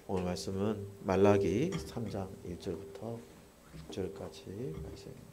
오늘 말씀은 말라기 3장 1절부터 6절까지 말씀입니다.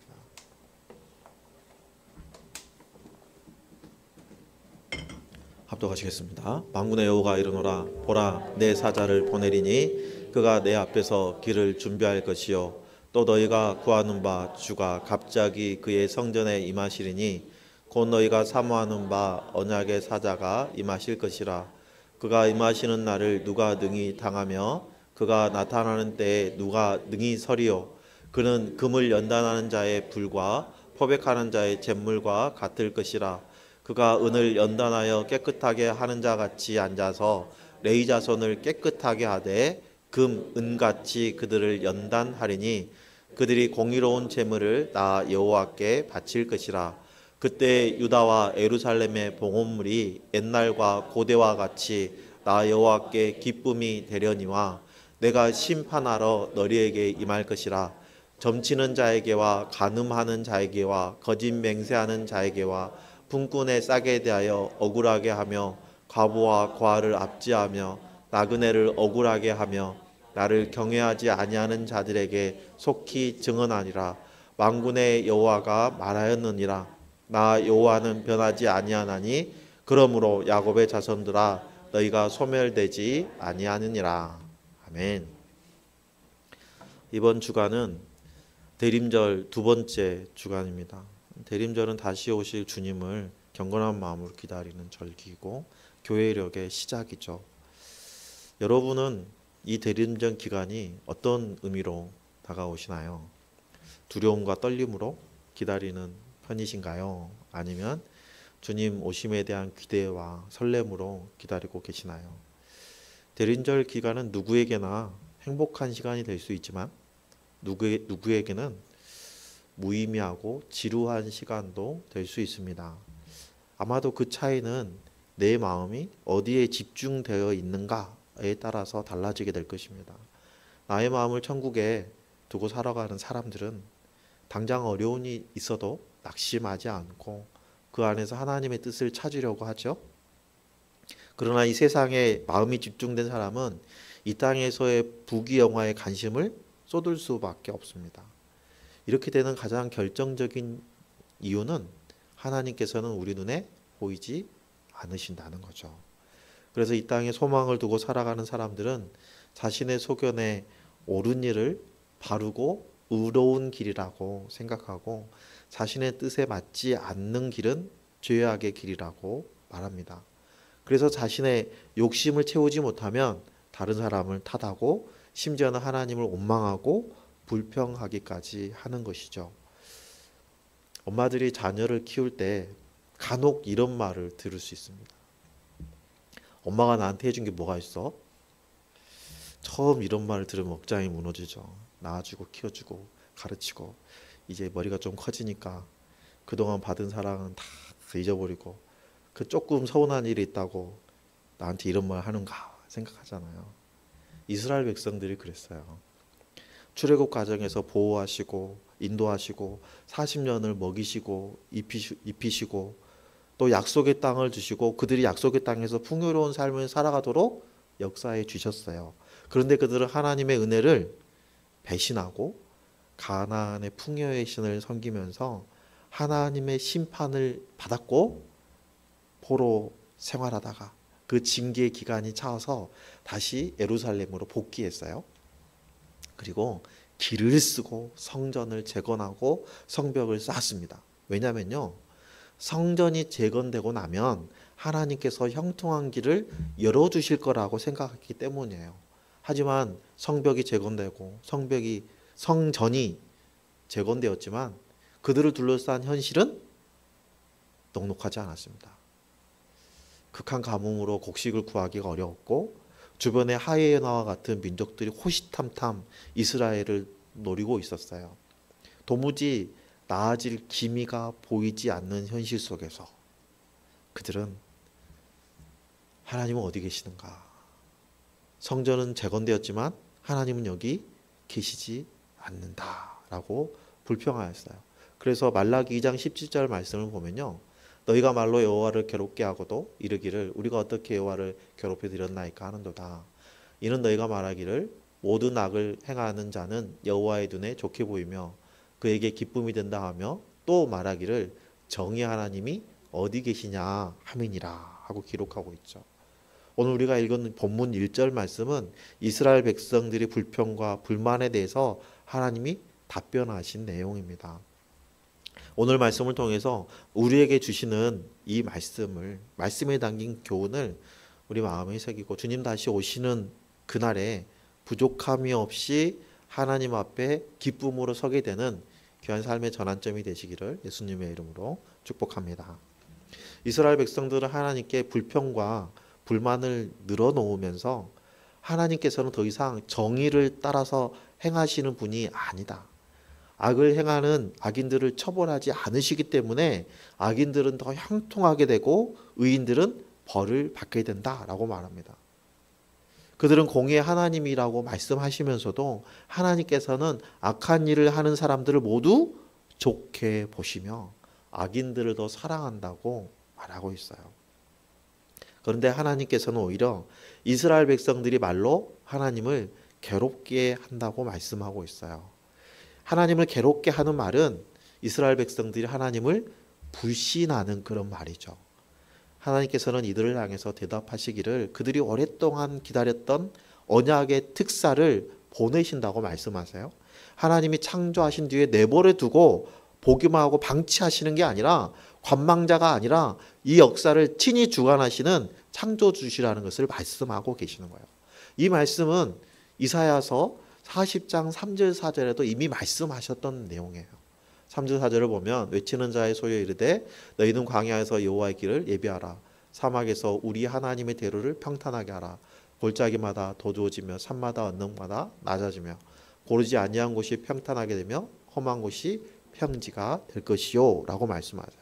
합독하시겠습니다. 만군의 여호와가 이르노라. 보라, 내 사자를 보내리니 그가 내 앞에서 길을 준비할 것이요 또 너희가 구하는 바 주가 갑자기 그의 성전에 임하시리니 곧 너희가 사모하는 바 언약의 사자가 임하실 것이라. 그가 임하시는 날을 누가 능히 당하며 그가 나타나는 때에 누가 능히 서리요. 그는 금을 연단하는 자의 불과 포백하는 자의 잿물과 같을 것이라. 그가 은을 연단하여 깨끗하게 하는 자 같이 앉아서 레위 자손을 깨끗하게 하되 금, 은같이 그들을 연단하리니 그들이 공의로운 제물을 나 여호와께 바칠 것이라. 그때 유다와 예루살렘의 봉헌물이 옛날과 고대와 같이 나 여호와께 기쁨이 되려니와 내가 심판하러 너희에게 임할 것이라. 점치는 자에게와 간음하는 자에게와 거짓 맹세하는 자에게와 분꾼의 싹에 대하여 억울하게 하며 과부와 과를 압제하며 나그네를 억울하게 하며 나를 경외하지 아니하는 자들에게 속히 증언하니라. 만군의 여호와가 말하였느니라. 나 여호와는 변하지 아니하나니 그러므로 야곱의 자손들아 너희가 소멸되지 아니하느니라. 아멘. 이번 주간은 대림절 두 번째 주간입니다. 대림절은 다시 오실 주님을 경건한 마음으로 기다리는 절기이고 교회력의 시작이죠. 여러분은 이 대림절 기간이 어떤 의미로 다가오시나요? 두려움과 떨림으로 기다리는 편이신가요? 아니면 주님 오심에 대한 기대와 설렘으로 기다리고 계시나요? 대림절 기간은 누구에게나 행복한 시간이 될 수 있지만 누구에게는 무의미하고 지루한 시간도 될 수 있습니다. 아마도 그 차이는 내 마음이 어디에 집중되어 있는가에 따라서 달라지게 될 것입니다. 나의 마음을 천국에 두고 살아가는 사람들은 당장 어려움이 있어도 낙심하지 않고 그 안에서 하나님의 뜻을 찾으려고 하죠. 그러나 이 세상에 마음이 집중된 사람은 이 땅에서의 부귀영화에 관심을 쏟을 수밖에 없습니다. 이렇게 되는 가장 결정적인 이유는 하나님께서는 우리 눈에 보이지 않으신다는 거죠. 그래서 이 땅에 소망을 두고 살아가는 사람들은 자신의 소견에 옳은 일을 바르고 의로운 길이라고 생각하고 자신의 뜻에 맞지 않는 길은 죄악의 길이라고 말합니다. 그래서 자신의 욕심을 채우지 못하면 다른 사람을 탓하고 심지어는 하나님을 원망하고 불평하기까지 하는 것이죠. 엄마들이 자녀를 키울 때 간혹 이런 말을 들을 수 있습니다. 엄마가 나한테 해준 게 뭐가 있어? 처음 이런 말을 들으면 억장이 무너지죠. 낳아주고 키워주고 가르치고 이제 머리가 좀 커지니까 그동안 받은 사랑은 다 잊어버리고 그 조금 서운한 일이 있다고 나한테 이런 말 하는가 생각하잖아요. 이스라엘 백성들이 그랬어요. 출애굽 과정에서 보호하시고 인도하시고 40년을 먹이시고 입히시고 또 약속의 땅을 주시고 그들이 약속의 땅에서 풍요로운 삶을 살아가도록 역사해 주셨어요. 그런데 그들은 하나님의 은혜를 배신하고 가나안의 풍요의 신을 섬기면서 하나님의 심판을 받았고 포로 생활하다가 그 징계의 기간이 차서 다시 예루살렘으로 복귀했어요. 그리고 길을 쓰고 성전을 재건하고 성벽을 쌓았습니다. 왜냐면요, 성전이 재건되고 나면 하나님께서 형통한 길을 열어주실 거라고 생각했기 때문이에요. 하지만 성벽이 재건되고 성전이 재건되었지만 그들을 둘러싼 현실은 넉넉하지 않았습니다. 극한 가뭄으로 곡식을 구하기가 어려웠고 주변의 하이에나와 같은 민족들이 호시탐탐 이스라엘을 노리고 있었어요. 도무지 나아질 기미가 보이지 않는 현실 속에서 그들은 하나님은 어디 계시는가? 성전은 재건되었지만 하나님은 여기 계시지 않는다라고 불평하였어요. 그래서 말라기 2장 17절 말씀을 보면요. 너희가 말로 여호와를 괴롭게 하고도 이르기를 우리가 어떻게 여호와를 괴롭혀 드렸나이까 하는도다. 이는 너희가 말하기를 모든 악을 행하는 자는 여호와의 눈에 좋게 보이며 그에게 기쁨이 된다 하며 또 말하기를 정의 하나님이 어디 계시냐 함이니라 하고 기록하고 있죠. 오늘 우리가 읽은 본문 1절 말씀은 이스라엘 백성들의 불평과 불만에 대해서 하나님이 답변하신 내용입니다. 오늘 말씀을 통해서 우리에게 주시는 이 말씀에 담긴 교훈을 우리 마음에 새기고 주님 다시 오시는 그날에 부족함이 없이 하나님 앞에 기쁨으로 서게 되는 귀한 삶의 전환점이 되시기를 예수님의 이름으로 축복합니다. 이스라엘 백성들은 하나님께 불평과 불만을 늘어놓으면서 하나님께서는 더 이상 정의를 따라서 행하시는 분이 아니다. 악을 행하는 악인들을 처벌하지 않으시기 때문에 악인들은 더 형통하게 되고 의인들은 벌을 받게 된다라고 말합니다. 그들은 공의의 하나님이라고 말씀하시면서도 하나님께서는 악한 일을 하는 사람들을 모두 좋게 보시며 악인들을 더 사랑한다고 말하고 있어요. 그런데 하나님께서는 오히려 이스라엘 백성들이 말로 하나님을 괴롭게 한다고 말씀하고 있어요. 하나님을 괴롭게 하는 말은 이스라엘 백성들이 하나님을 불신하는 그런 말이죠. 하나님께서는 이들을 향해서 대답하시기를 그들이 오랫동안 기다렸던 언약의 특사를 보내신다고 말씀하세요. 하나님이 창조하신 뒤에 내버려 두고 보기만 하고 방치하시는 게 아니라 관망자가 아니라 이 역사를 친히 주관하시는 창조주시라는 것을 말씀하고 계시는 거예요. 이 말씀은 이사야서 40장 3절 4절에도 이미 말씀하셨던 내용이에요. 3절 4절을 보면 외치는 자의 소리에 이르되 너희는 광야에서 여호와의 길을 예비하라. 사막에서 우리 하나님의 대로를 평탄하게 하라. 골짜기마다 도두어지며 산마다 언덕마다 낮아지며 고르지 아니한 곳이 평탄하게 되며 험한 곳이 평지가 될 것이요 라고 말씀하세요.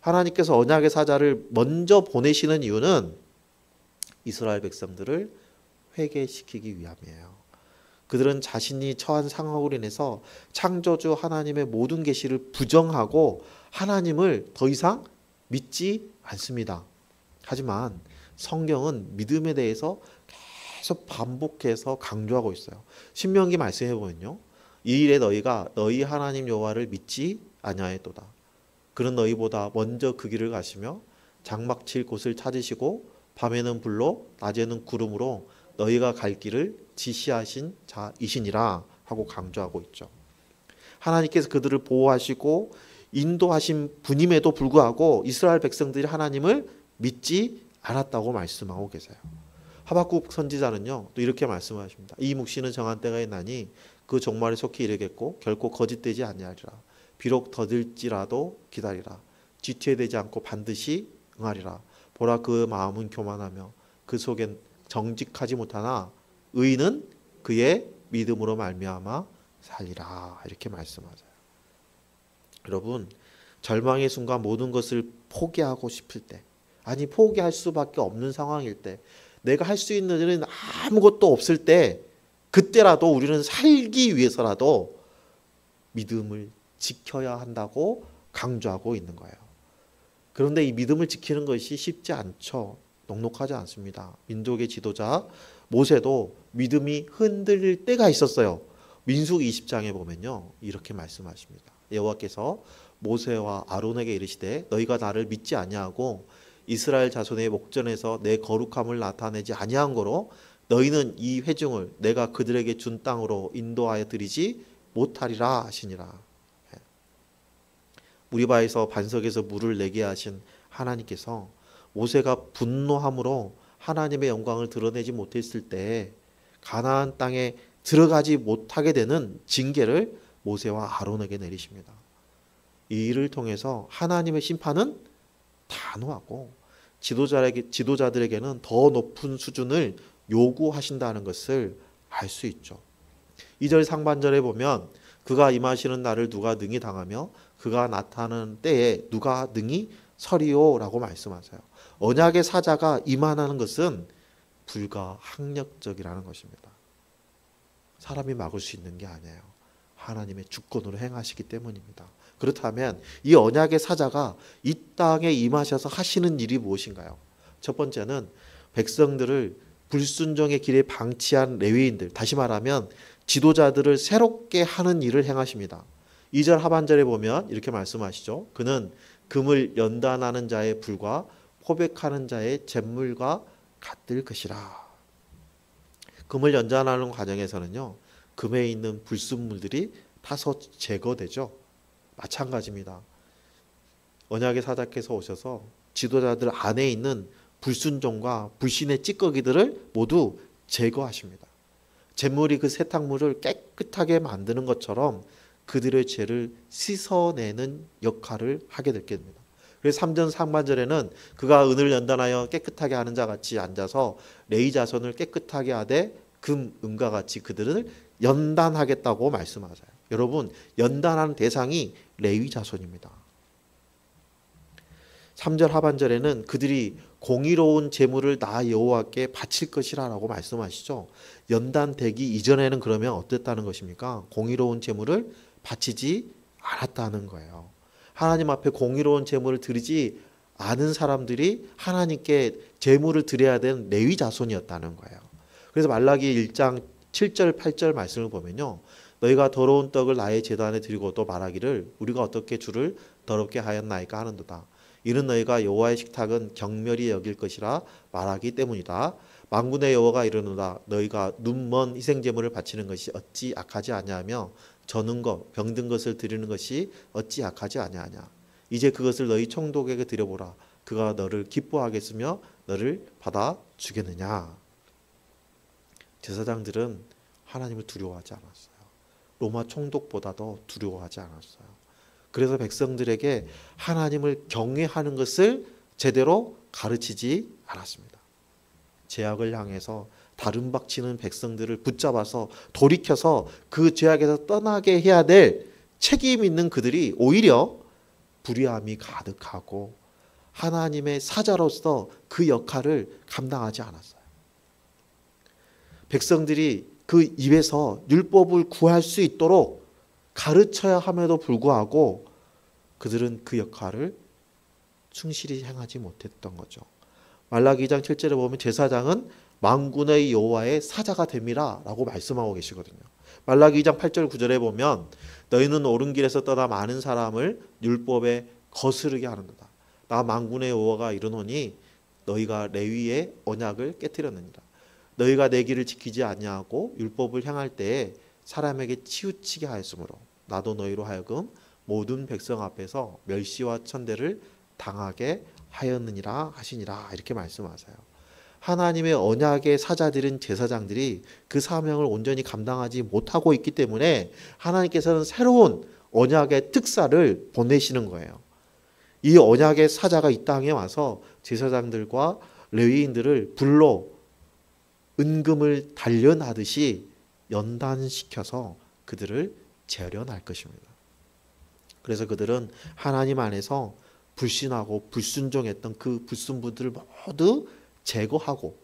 하나님께서 언약의 사자를 먼저 보내시는 이유는 이스라엘 백성들을 회개시키기 위함이에요. 그들은 자신이 처한 상황으로 인해서 창조주 하나님의 모든 계시를 부정하고 하나님을 더 이상 믿지 않습니다. 하지만 성경은 믿음에 대해서 계속 반복해서 강조하고 있어요. 신명기 말씀해 보면요. 이 일에 너희가 너희 하나님 여호와를 믿지 아니하였도다. 그는 너희보다 먼저 그 길을 가시며 장막 칠 곳을 찾으시고 밤에는 불로 낮에는 구름으로 너희가 갈 길을 지시하신 자이시니라 하고 강조하고 있죠. 하나님께서 그들을 보호하시고 인도하신 분임에도 불구하고 이스라엘 백성들이 하나님을 믿지 않았다고 말씀하고 계세요. 하박국 선지자는요 또 이렇게 말씀하십니다. 이 묵시는 정한 때가 있나니 그 종말에 속히 이르겠고 결코 거짓되지 아니하리라. 비록 더딜지라도 기다리라. 지체되지 않고 반드시 응하리라. 보라 그 마음은 교만하며 그 속엔 정직하지 못하나 의인은 그의 믿음으로 말미암아 살리라. 이렇게 말씀하세요. 여러분 절망의 순간 모든 것을 포기하고 싶을 때 아니 포기할 수밖에 없는 상황일 때 내가 할 수 있는 일은 아무것도 없을 때 그때라도 우리는 살기 위해서라도 믿음을 지켜야 한다고 강조하고 있는 거예요. 그런데 이 믿음을 지키는 것이 쉽지 않죠. 녹록하지 않습니다. 민족의 지도자 모세도 믿음이 흔들릴 때가 있었어요. 민수기 20장에 보면요 이렇게 말씀하십니다. 여호와께서 모세와 아론에게 이르시되 너희가 나를 믿지 아니하고 이스라엘 자손의 목전에서 내 거룩함을 나타내지 아니한 거로 너희는 이 회중을 내가 그들에게 준 땅으로 인도하여 드리지 못하리라 하시니라. 무리바에서 반석에서 물을 내게 하신 하나님께서 모세가 분노함으로 하나님의 영광을 드러내지 못했을 때 가나안 땅에 들어가지 못하게 되는 징계를 모세와 아론에게 내리십니다. 이 일을 통해서 하나님의 심판은 단호하고 지도자들에게는 더 높은 수준을 요구하신다는 것을 알 수 있죠. 2절 상반절에 보면 그가 임하시는 날을 누가 능히 당하며 그가 나타나는 때에 누가 능히 서리오 라고 말씀하세요. 언약의 사자가 임하는 것은 불가항력적이라는 것입니다. 사람이 막을 수 있는 게 아니에요. 하나님의 주권으로 행하시기 때문입니다. 그렇다면 이 언약의 사자가 이 땅에 임하셔서 하시는 일이 무엇인가요? 첫 번째는 백성들을 불순종의 길에 방치한 레위인들, 다시 말하면 지도자들을 새롭게 하는 일을 행하십니다. 2절 하반절에 보면 이렇게 말씀하시죠. 그는 금을 연단하는 자의 불과 포백하는 자의 잿물과 같을 것이라. 금을 연단하는 과정에서는요, 금에 있는 불순물들이 타서 제거되죠. 마찬가지입니다. 언약의 사자께서 오셔서 지도자들 안에 있는 불순종과 불신의 찌꺼기들을 모두 제거하십니다. 잿물이 그 세탁물을 깨끗하게 만드는 것처럼 그들의 죄를 씻어내는 역할을 하게 될 겁니다. 그래서 3절 상반절에는 그가 은을 연단하여 깨끗하게 하는 자 같이 앉아서 레위 자손을 깨끗하게 하되 금, 은과 같이 그들을 연단하겠다고 말씀하세요. 여러분, 연단하는 대상이 레위 자손입니다. 3절 하반절에는 그들이 공의로운 제물을 나 여호와께 바칠 것이라 라고 말씀하시죠. 연단되기 이전에는 그러면 어땠다는 것입니까? 공의로운 제물을 바치지 않았다는 거예요. 하나님 앞에 공의로운 제물을 드리지 않은 사람들이 하나님께 제물을 드려야 되는 레위 자손이었다는 거예요. 그래서 말라기 1장 7절 8절 말씀을 보면요, 너희가 더러운 떡을 나의 제단에 드리고 또 말하기를 우리가 어떻게 주를 더럽게 하였나이까 하는도다. 이는 너희가 여호와의 식탁은 경멸히 여길 것이라 말하기 때문이다. 만군의 여호와가 이르노라. 너희가 눈먼 희생제물을 바치는 것이 어찌 악하지 아니하며 저는 것 병든 것을 드리는 것이 어찌 악하지 아니하냐. 이제 그것을 너희 총독에게 드려보라. 그가 너를 기뻐하겠으며 너를 받아 주겠느냐. 제사장들은 하나님을 두려워하지 않았어요. 로마 총독보다도 두려워하지 않았어요. 그래서 백성들에게 하나님을 경외하는 것을 제대로 가르치지 않았습니다. 죄악을 향해서 다름박치는 백성들을 붙잡아서 돌이켜서 그 죄악에서 떠나게 해야 될 책임 있는 그들이 오히려 불의함이 가득하고 하나님의 사자로서 그 역할을 감당하지 않았어요. 백성들이 그 입에서 율법을 구할 수 있도록 가르쳐야 함에도 불구하고 그들은 그 역할을 충실히 행하지 못했던 거죠. 말라기 2장 7절에 보면 제사장은 만군의 여호와의 사자가 됨이라 라고 말씀하고 계시거든요. 말라기 2장 8절 9절에 보면 너희는 옳은 길에서 떠나 많은 사람을 율법에 거스르게 하는도다. 나 만군의 여호와가 이르노니 너희가 레위의 언약을 깨뜨렸느니라. 너희가 내 길을 지키지 아니하고 율법을 행할 때에 사람에게 치우치게 하였으므로 나도 너희로 하여금 모든 백성 앞에서 멸시와 천대를 당하게 하였느니라 하시니라. 이렇게 말씀하세요. 하나님의 언약의 사자들인 제사장들이 그 사명을 온전히 감당하지 못하고 있기 때문에 하나님께서는 새로운 언약의 특사를 보내시는 거예요. 이 언약의 사자가 이 땅에 와서 제사장들과 레위인들을 불러 은금을 단련하듯이 연단시켜서 그들을 재련할 것입니다. 그래서 그들은 하나님 안에서 불신하고 불순종했던 그 불순부들을 모두 제거하고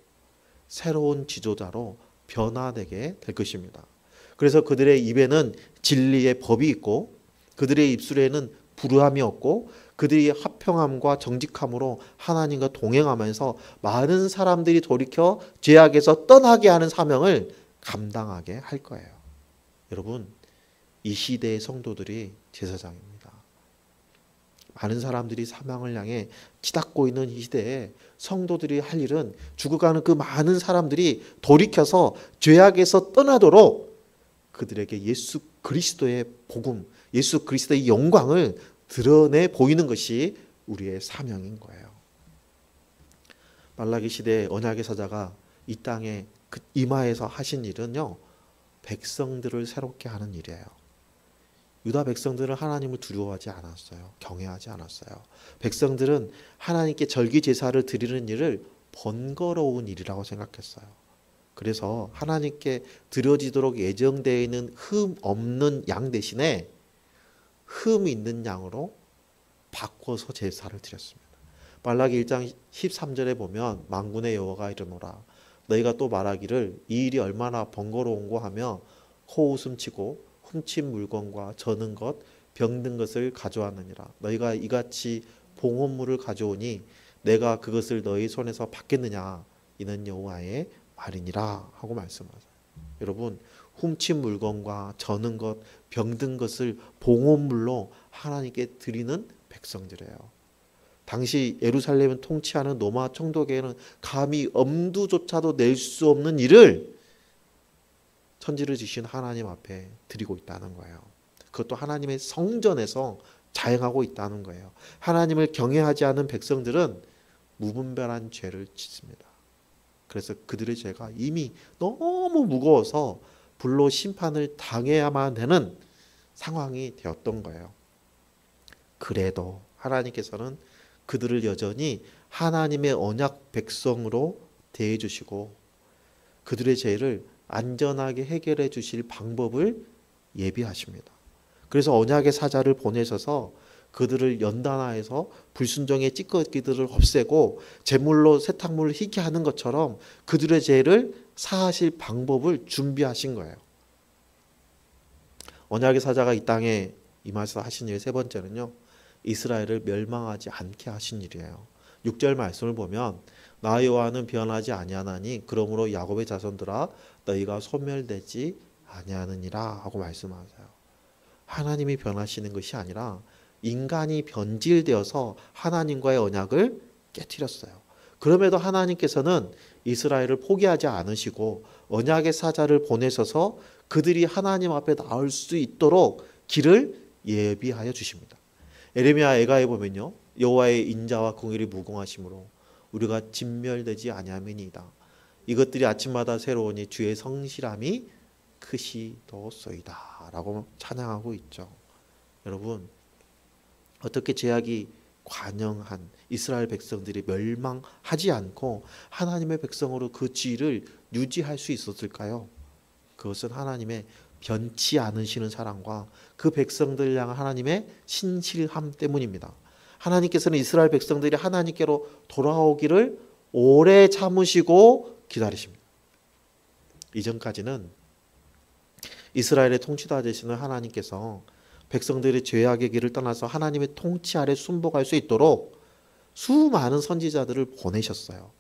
새로운 지도자로 변화되게 될 것입니다. 그래서 그들의 입에는 진리의 법이 있고 그들의 입술에는 불의함이 없고 그들이 화평함과 정직함으로 하나님과 동행하면서 많은 사람들이 돌이켜 죄악에서 떠나게 하는 사명을 감당하게 할 거예요. 여러분, 이 시대의 성도들이 제사장입니다. 많은 사람들이 사망을 향해 치닫고 있는 이 시대에 성도들이 할 일은 죽어가는 그 많은 사람들이 돌이켜서 죄악에서 떠나도록 그들에게 예수 그리스도의 복음, 예수 그리스도의 영광을 드러내 보이는 것이 우리의 사명인 거예요. 말라기 시대의 언약의 사자가 이 땅에 이마에서 하신 일은요, 백성들을 새롭게 하는 일이에요. 유다 백성들은 하나님을 두려워하지 않았어요. 경외하지 않았어요. 백성들은 하나님께 절기 제사를 드리는 일을 번거로운 일이라고 생각했어요. 그래서 하나님께 드려지도록 예정되어 있는 흠 없는 양 대신에 흠 있는 양으로 바꿔서 제사를 드렸습니다. 말라기 1장 13절에 보면 만군의 여호와가 이르노라. 너희가 또 말하기를 이 일이 얼마나 번거로운고 하며 코웃음치고 훔친 물건과 저는 것, 병든 것을 가져왔느니라. 너희가 이같이 봉헌물을 가져오니 내가 그것을 너희 손에서 받겠느냐. 이는 여호와의 말이니라 하고 말씀하세요. 여러분, 훔친 물건과 저는 것, 병든 것을 봉헌물로 하나님께 드리는 백성들이에요. 당시 예루살렘을 통치하는 로마 총독에게는 감히 엄두조차도 낼 수 없는 일을 천지를 지신 하나님 앞에 드리고 있다는 거예요. 그것도 하나님의 성전에서 자행하고 있다는 거예요. 하나님을 경외하지 않은 백성들은 무분별한 죄를 짓습니다. 그래서 그들의 죄가 이미 너무 무거워서 불로 심판을 당해야만 되는 상황이 되었던 거예요. 그래도 하나님께서는 그들을 여전히 하나님의 언약 백성으로 대해 주시고 그들의 죄를 안전하게 해결해 주실 방법을 예비하십니다. 그래서 언약의 사자를 보내셔서 그들을 연단하여서 불순종의 찌꺼기들을 없애고 제물로 세탁물을 희게 하는 것처럼 그들의 죄를 사하실 방법을 준비하신 거예요. 언약의 사자가 이 땅에 임하셔서 하신 일 세 번째는요, 이스라엘을 멸망하지 않게 하신 일이에요. 6절 말씀을 보면 나 여호와는 변하지 아니하나니 그러므로 야곱의 자손들아 너희가 소멸되지 아니하느니라 하고 말씀하세요. 하나님이 변하시는 것이 아니라 인간이 변질되어서 하나님과의 언약을 깨뜨렸어요. 그럼에도 하나님께서는 이스라엘을 포기하지 않으시고 언약의 사자를 보내셔서 그들이 하나님 앞에 나올 수 있도록 길을 예비하여 주십니다. 에레미야 애가에 보면요, 여호와의 인자와 공의를 무궁하심으로 우리가 진멸되지 아니함이니이다. 이것들이 아침마다 새로우니 주의 성실함이 크시도소이다 라고 찬양하고 있죠. 여러분, 어떻게 죄악이 관영한 이스라엘 백성들이 멸망하지 않고 하나님의 백성으로 그 지위를 유지할 수 있었을까요? 그것은 하나님의 변치 않으시는 사랑과 그 백성들 향한 하나님의 신실함 때문입니다. 하나님께서는 이스라엘 백성들이 하나님께로 돌아오기를 오래 참으시고 기다리십니다. 이전까지는 이스라엘의 통치자 되시는 하나님께서 백성들이 죄악의 길을 떠나서 하나님의 통치 아래 순복할 수 있도록 수많은 선지자들을 보내셨어요.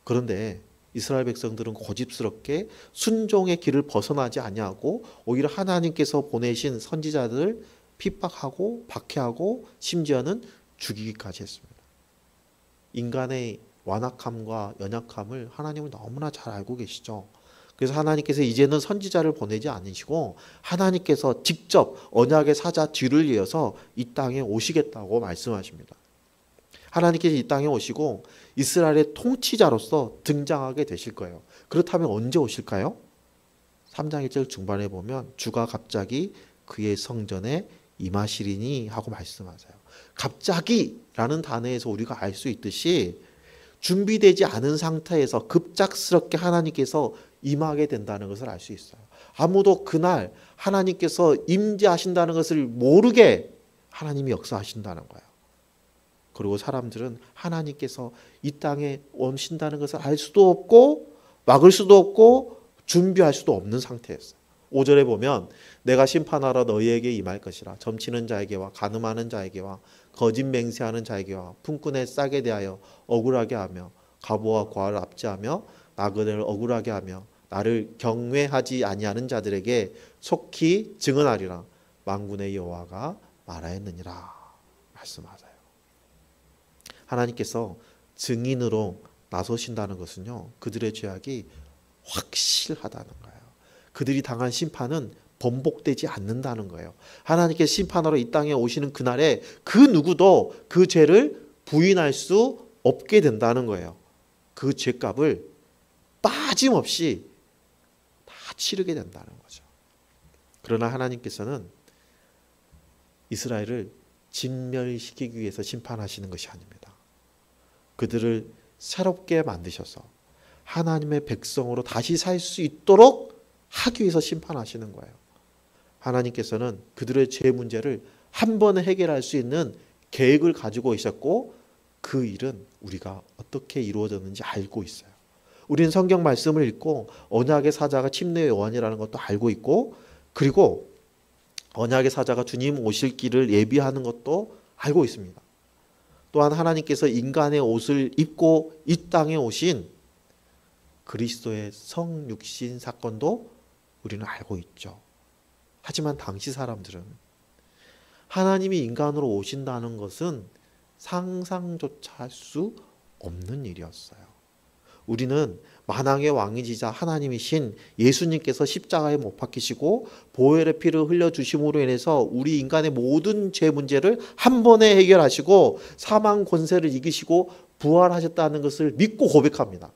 그런데 이스라엘 백성들은 고집스럽게 순종의 길을 벗어나지 아니하고 오히려 하나님께서 보내신 선지자들을 핍박하고 박해하고 심지어는 죽이기까지 했습니다. 인간의 완악함과 연약함을 하나님은 너무나 잘 알고 계시죠. 그래서 하나님께서 이제는 선지자를 보내지 않으시고 하나님께서 직접 언약의 사자 뒤를 이어서 이 땅에 오시겠다고 말씀하십니다. 하나님께서 이 땅에 오시고 이스라엘의 통치자로서 등장하게 되실 거예요. 그렇다면 언제 오실까요? 3장 1절 중반에 보면 주가 갑자기 그의 성전에 임하시리니 하고 말씀하세요. 갑자기라는 단어에서 우리가 알 수 있듯이 준비되지 않은 상태에서 급작스럽게 하나님께서 임하게 된다는 것을 알 수 있어요. 아무도 그날 하나님께서 임재하신다는 것을 모르게 하나님이 역사하신다는 거예요. 그리고 사람들은 하나님께서 이 땅에 오신다는 것을 알 수도 없고 막을 수도 없고 준비할 수도 없는 상태였어요. 5절에 보면 내가 심판하러 너희에게 임할 것이라 점치는 자에게와 간음하는 자에게와 거짓 맹세하는 자에게와 품꾼의 싹에 대하여 억울하게 하며 과부와 과를 압제하며 나그네를 억울하게 하며 나를 경외하지 아니하는 자들에게 속히 증언하리라 만군의 여호와가 말하였느니라 말씀하세요. 하나님께서 증인으로 나서신다는 것은요, 그들의 죄악이 확실하다는 거예요. 그들이 당한 심판은 번복되지 않는다는 거예요. 하나님께서 심판하러 이 땅에 오시는 그날에 그 누구도 그 죄를 부인할 수 없게 된다는 거예요. 그 죄값을 빠짐없이 다 치르게 된다는 거죠. 그러나 하나님께서는 이스라엘을 진멸시키기 위해서 심판하시는 것이 아닙니다. 그들을 새롭게 만드셔서 하나님의 백성으로 다시 살 수 있도록 하기 위해서 심판하시는 거예요. 하나님께서는 그들의 죄 문제를 한 번에 해결할 수 있는 계획을 가지고 있었고 그 일은 우리가 어떻게 이루어졌는지 알고 있어요. 우리는 성경 말씀을 읽고 언약의 사자가 침례의 요한이라는 것도 알고 있고 그리고 언약의 사자가 주님 오실 길을 예비하는 것도 알고 있습니다. 또한 하나님께서 인간의 옷을 입고 이 땅에 오신 그리스도의 성육신 사건도 우리는 알고 있죠. 하지만 당시 사람들은 하나님이 인간으로 오신다는 것은 상상조차 할 수 없는 일이었어요. 우리는 만왕의 왕이시자 하나님이신 예수님께서 십자가에 못 박히시고 보혈의 피를 흘려주심으로 인해서 우리 인간의 모든 죄 문제를 한 번에 해결하시고 사망 권세를 이기시고 부활하셨다는 것을 믿고 고백합니다.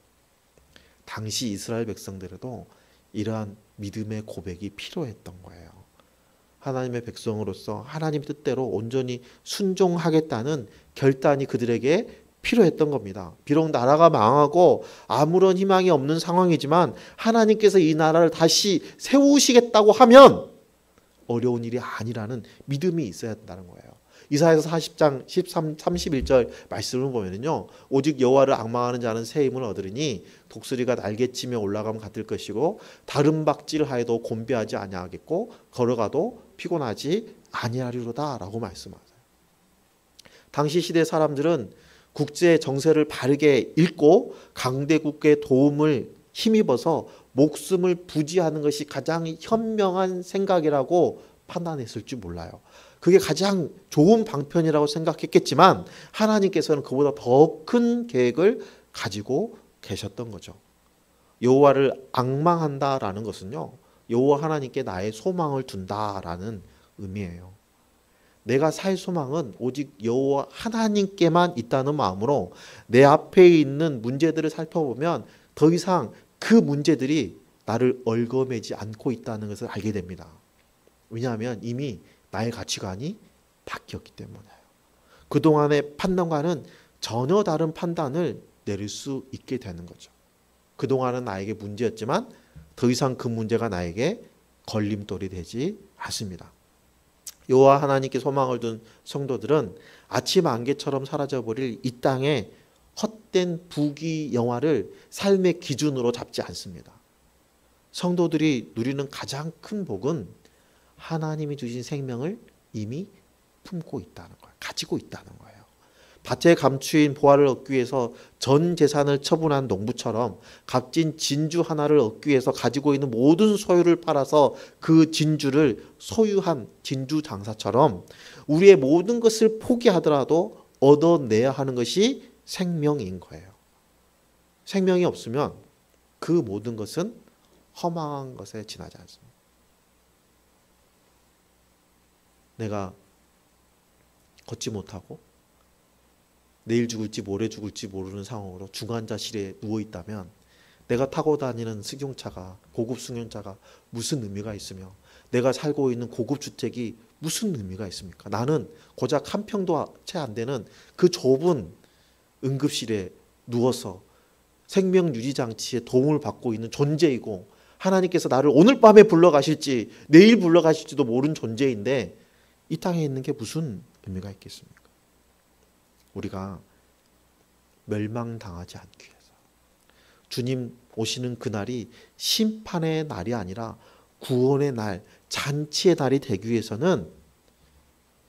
당시 이스라엘 백성들에도 이러한 믿음의 고백이 필요했던 거예요. 하나님의 백성으로서 하나님 뜻대로 온전히 순종하겠다는 결단이 그들에게 필요했던 겁니다. 비록 나라가 망하고 아무런 희망이 없는 상황이지만 하나님께서 이 나라를 다시 세우시겠다고 하면 어려운 일이 아니라는 믿음이 있어야 한다는 거예요. 이사야서 40장 31절 말씀을 보면요, 오직 여호와를 앙망하는 자는 새 힘을 얻으리니 독수리가 날개치며 올라가면 같을 것이고 다른 박질을 하여도 곤비하지 아니하겠고 걸어가도 피곤하지 아니하리로다 라고 말씀하세요. 당시 시대 사람들은 국제 정세를 바르게 읽고 강대국의 도움을 힘입어서 목숨을 부지하는 것이 가장 현명한 생각이라고 판단했을 줄 몰라요. 그게 가장 좋은 방편이라고 생각했겠지만 하나님께서는 그보다 더 큰 계획을 가지고 계셨던 거죠. 여호와를 앙망한다라는 것은요, 여호와 하나님께 나의 소망을 둔다라는 의미예요. 내가 살 소망은 오직 여호와 하나님께만 있다는 마음으로 내 앞에 있는 문제들을 살펴보면 더 이상 그 문제들이 나를 얽어매지 않고 있다는 것을 알게 됩니다. 왜냐하면 이미 나의 가치관이 바뀌었기 때문에요. 그동안의 판단과는 전혀 다른 판단을 내릴 수 있게 되는 거죠. 그동안은 나에게 문제였지만 더 이상 그 문제가 나에게 걸림돌이 되지 않습니다. 여호와 하나님께 소망을 둔 성도들은 아침 안개처럼 사라져버릴 이 땅의 헛된 부귀영화를 삶의 기준으로 잡지 않습니다. 성도들이 누리는 가장 큰 복은 하나님이 주신 생명을 이미 품고 있다는 거예요. 가지고 있다는 거예요. 밭에 감추인 보화를 얻기 위해서 전 재산을 처분한 농부처럼 값진 진주 하나를 얻기 위해서 가지고 있는 모든 소유를 팔아서 그 진주를 소유한 진주 장사처럼 우리의 모든 것을 포기하더라도 얻어내야 하는 것이 생명인 거예요. 생명이 없으면 그 모든 것은 허망한 것에 지나지 않습니다. 내가 걷지 못하고 내일 죽을지 모레 죽을지 모르는 상황으로 중환자실에 누워있다면 내가 타고 다니는 승용차가, 고급 승용차가 무슨 의미가 있으며 내가 살고 있는 고급 주택이 무슨 의미가 있습니까? 나는 고작 한 평도 채 안 되는 그 좁은 응급실에 누워서 생명 유지 장치에 도움을 받고 있는 존재이고 하나님께서 나를 오늘 밤에 불러가실지 내일 불러가실지도 모르는 존재인데 이 땅에 있는 게 무슨 의미가 있겠습니까? 우리가 멸망당하지 않기 위해서 주님 오시는 그날이 심판의 날이 아니라 구원의 날, 잔치의 날이 되기 위해서는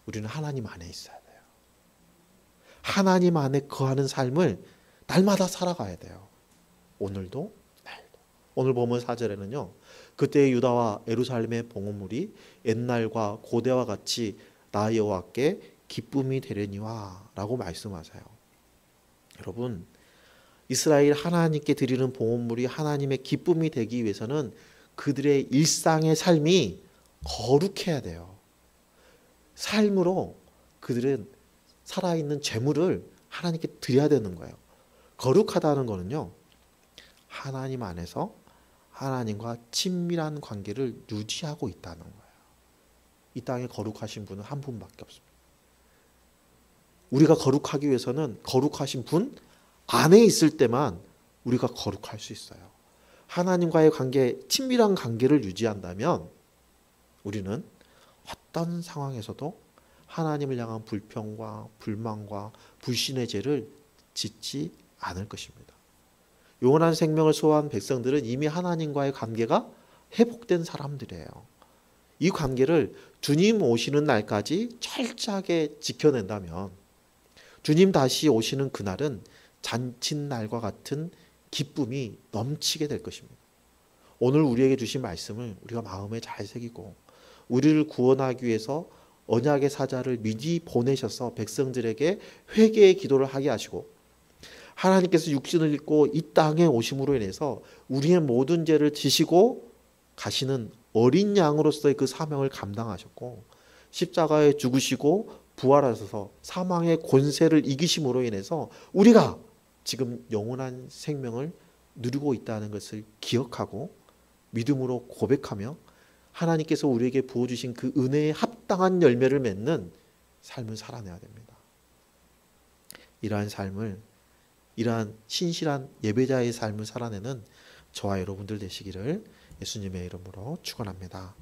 우리는 하나님 안에 있어야 돼요. 하나님 안에 거하는 삶을 날마다 살아가야 돼요. 오늘도 날도. 오늘 보면 4절에는요. 그때 유다와 예루살렘의 봉헌물이 옛날과 고대와 같이 나 여호와께 기쁨이 되려니와 라고 말씀하세요. 여러분, 이스라엘 하나님께 드리는 봉헌물이 하나님의 기쁨이 되기 위해서는 그들의 일상의 삶이 거룩해야 돼요. 삶으로 그들은 살아있는 재물을 하나님께 드려야 되는 거예요. 거룩하다는 거는요, 하나님 안에서 하나님과 친밀한 관계를 유지하고 있다는 거예요. 이 땅에 거룩하신 분은 한 분밖에 없습니다. 우리가 거룩하기 위해서는 거룩하신 분 안에 있을 때만 우리가 거룩할 수 있어요. 하나님과의 관계, 친밀한 관계를 유지한다면 우리는 어떤 상황에서도 하나님을 향한 불평과 불만과 불신의 죄를 짓지 않을 것입니다. 영원한 생명을 소유한 백성들은 이미 하나님과의 관계가 회복된 사람들이에요. 이 관계를 주님 오시는 날까지 철저하게 지켜낸다면 주님 다시 오시는 그날은 잔칫날과 같은 기쁨이 넘치게 될 것입니다. 오늘 우리에게 주신 말씀을 우리가 마음에 잘 새기고 우리를 구원하기 위해서 언약의 사자를 미리 보내셔서 백성들에게 회개의 기도를 하게 하시고 하나님께서 육신을 입고 이 땅에 오심으로 인해서 우리의 모든 죄를 지시고 가시는 어린 양으로서의 그 사명을 감당하셨고 십자가에 죽으시고 부활하셔서 사망의 권세를 이기심으로 인해서 우리가 지금 영원한 생명을 누리고 있다는 것을 기억하고 믿음으로 고백하며 하나님께서 우리에게 부어주신 그 은혜에 합당한 열매를 맺는 삶을 살아내야 됩니다. 이러한 삶을, 이러한 신실한 예배자의 삶을 살아내는 저와 여러분들 되시기를 예수님의 이름으로 축원합니다.